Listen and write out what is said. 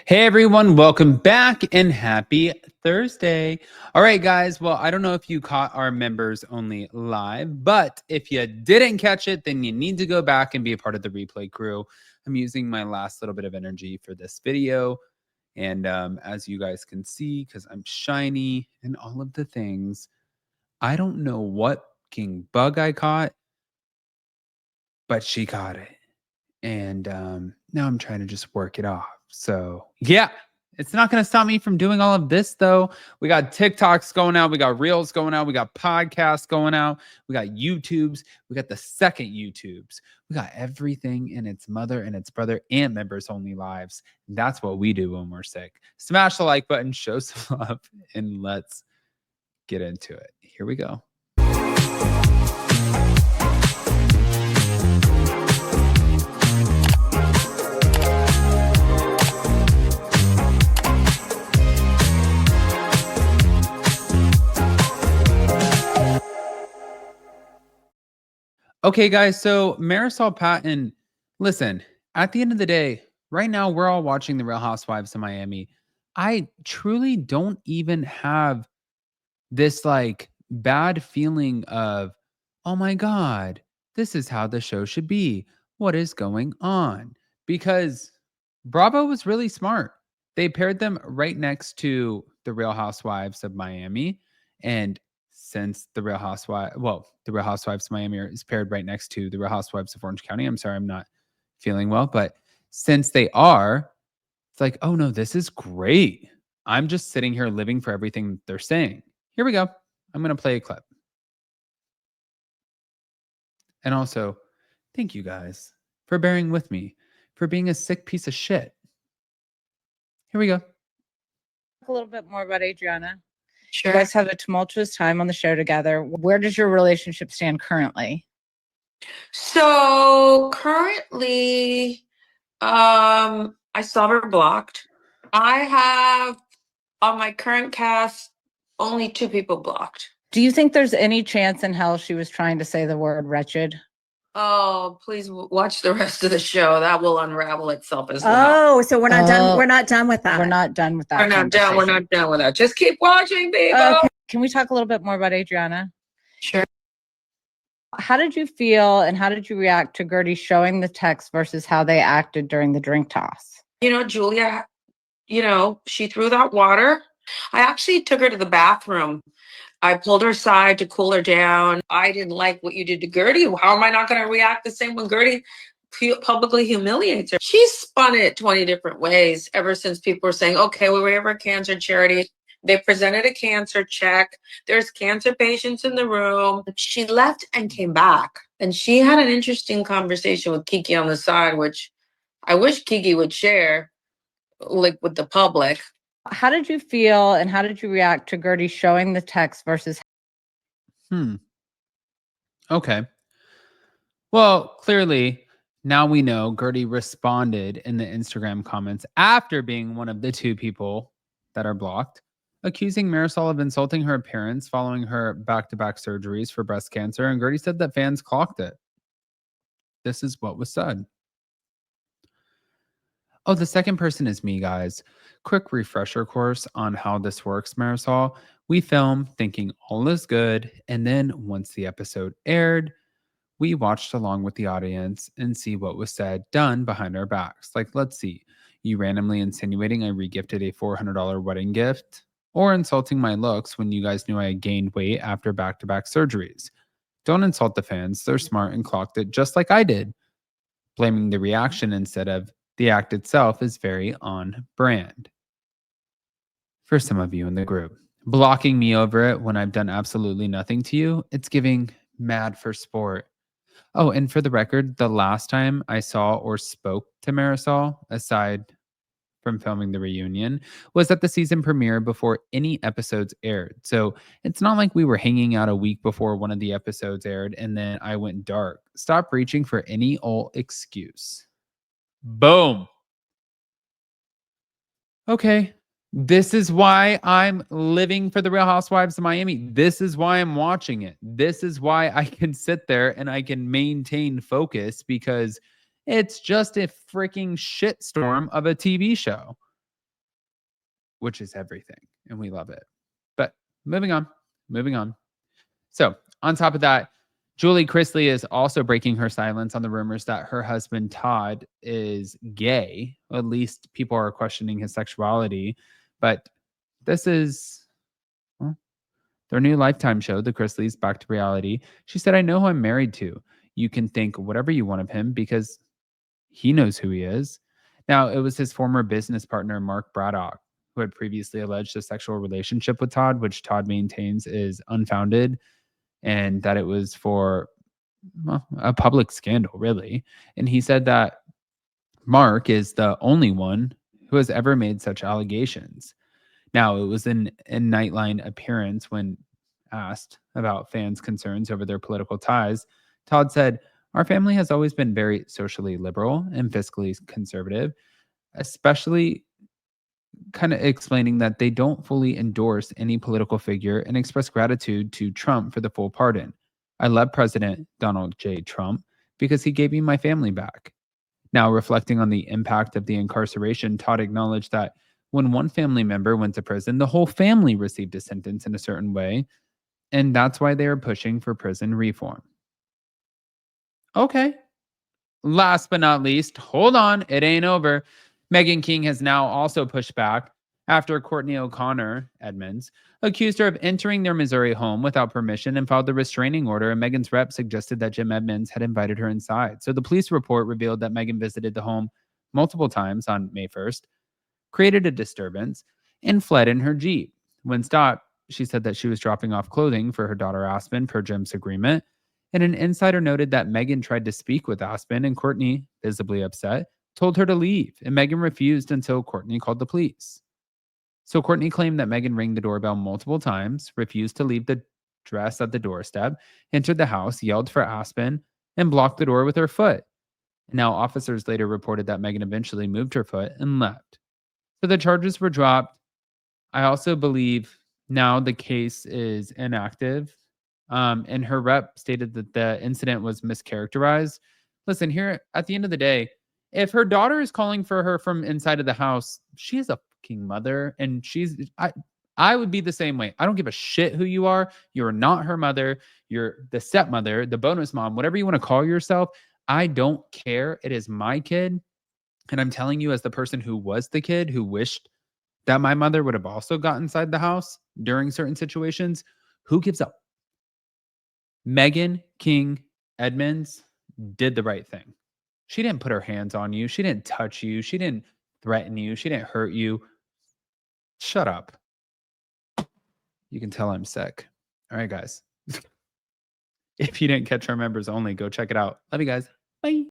Hey everyone, welcome back and happy Thursday. All right, guys. Well, I don't know if you caught our members only live, but if you didn't catch it, then you need to go back and be a part of the replay crew. I'm using my last little bit of energy for this video. And as you guys can see, because I'm shiny and all of the things, I don't know what king bug I caught, but she caught it. And now I'm trying to just work it off. So yeah, it's not going to stop me from doing all of this though. We got TikToks going out, we got Reels going out, we got podcasts going out, we got YouTubes, we got the second YouTubes, we got everything and its mother and its brother and members only lives. That's what we do when we're sick. Smash the like button, show some love, and let's get into it. Here we go. Okay, guys, so Marysol Patton, listen, at the end of the day, right now we're all watching The Real Housewives of Miami. I truly don't even have this like bad feeling of, oh my God, this is how the show should be. What is going on? Because Bravo was really smart. They paired them right next to The Real Housewives of Miami. And since The Real Housewives, well, The Real Housewives of Miami is paired right next to The Real Housewives of Orange County. I'm sorry, I'm not feeling well. But since they are, it's like, oh no, this is great. I'm just sitting here living for everything they're saying. Here we go. I'm going to play a clip. And also, thank you guys for bearing with me, for being a sick piece of shit. Here we go. A little bit more about Adriana. Sure. You guys have a tumultuous time on the show together. Where does your relationship stand currently? So currently, I saw her blocked. I have on my current cast only 2 people blocked. Do you think there's any chance in hell she was trying to say the word wretched? Oh, please watch the rest of the show. That will unravel itself as well. Oh, so we're not done. We're not done with that. We're not done with that. We're not done. We're not done with that. Just keep watching, people. Okay. Can we talk a little bit more about Adriana? Sure. How did you feel and how did you react to Guerdy showing the text versus how they acted during the drink toss? Julia, she threw that water. I actually took her to the bathroom. I pulled her aside to cool her down. I didn't like what you did to Guerdy. How am I not going to react the same when Guerdy publicly humiliates her? She spun it 20 different ways ever since people were saying, okay, we were a cancer charity. They presented a cancer check. There's cancer patients in the room. She left and came back. And she had an interesting conversation with Kiki on the side, which I wish Kiki would share, like with the public. How did you feel and how did you react to Guerdy showing the text versus? Okay. Well, clearly, now we know Guerdy responded in the Instagram comments after being one of the 2 people that are blocked, accusing Marysol of insulting her appearance following her back-to-back surgeries for breast cancer. And Guerdy said that fans clocked it. This is what was said. Oh, the second person is me, guys. Quick refresher course on how this works, Marysol. We film thinking all is good, and then once the episode aired, we watched along with the audience and see what was said, done behind our backs. Like, let's see, you randomly insinuating I regifted a $400 wedding gift, or insulting my looks when you guys knew I had gained weight after back-to-back surgeries. Don't insult the fans. They're smart and clocked it just like I did. Blaming the reaction instead of the act itself is very on brand. For some of you in the group, blocking me over it when I've done absolutely nothing to you, it's giving mad for sport. Oh, and for the record, the last time I saw or spoke to Marysol, aside from filming the reunion, was at the season premiere before any episodes aired. So it's not like we were hanging out a week before one of the episodes aired and then I went dark. Stop reaching for any old excuse. Boom. Okay. This is why I'm living for the Real Housewives of Miami. This is why I'm watching it. This is why I can sit there and I can maintain focus because it's just a freaking shitstorm of a TV show. which is everything. And we love it. But moving on. So on top of that, Julie Chrisley is also breaking her silence on the rumors that her husband Todd is gay. At least people are questioning his sexuality. But this is their new Lifetime show, The Chrisleys, Back to Reality. She said, I know who I'm married to. You can think whatever you want of him because he knows who he is. Now, it was his former business partner, Mark Braddock, who had previously alleged a sexual relationship with Todd, which Todd maintains is unfounded and that it was for a public scandal, really. And he said that Mark is the only one who has ever made such allegations. Now, it was in a Nightline appearance when asked about fans' concerns over their political ties. Todd said, our family has always been very socially liberal and fiscally conservative, especially kind of explaining that they don't fully endorse any political figure and express gratitude to Trump for the full pardon. I love President Donald J. Trump because he gave me my family back. Now, reflecting on the impact of the incarceration, Todd acknowledged that when one family member went to prison, the whole family received a sentence in a certain way, and that's why they are pushing for prison reform. Okay. Last but not least, hold on, it ain't over. Meghan King has now also pushed back after Courtney O'Connor Edmonds accused her of entering their Missouri home without permission and filed the restraining order. And Meghan's rep suggested that Jim Edmonds had invited her inside. So the police report revealed that Meghan visited the home multiple times on May 1st, created a disturbance, and fled in her Jeep. When stopped, she said that she was dropping off clothing for her daughter Aspen per Jim's agreement. And an insider noted that Meghan tried to speak with Aspen, and Courtney, visibly upset, told her to leave. And Meghan refused until Courtney called the police. So Courtney claimed that Meghan rang the doorbell multiple times, refused to leave the dress at the doorstep, entered the house, yelled for Aspen, and blocked the door with her foot. Now, officers later reported that Meghan eventually moved her foot and left. So the charges were dropped. I also believe now the case is inactive. And her rep stated that the incident was mischaracterized. Listen, here at the end of the day, if her daughter is calling for her from inside of the house, she is a fucking mother, and I would be the same way. I don't give a shit who you are. You're not her mother. You're the stepmother, the bonus mom, whatever you want to call yourself. I don't care. It is my kid. And I'm telling you, as the person who was the kid who wished that my mother would have also got inside the house during certain situations, who gives up? Meghan King Edmonds did the right thing. She didn't put her hands on you. She didn't touch you. She didn't threaten you. She didn't hurt you. Shut up. You can tell I'm sick. All right, guys. If you didn't catch our members only, go check it out. Love you guys. Bye.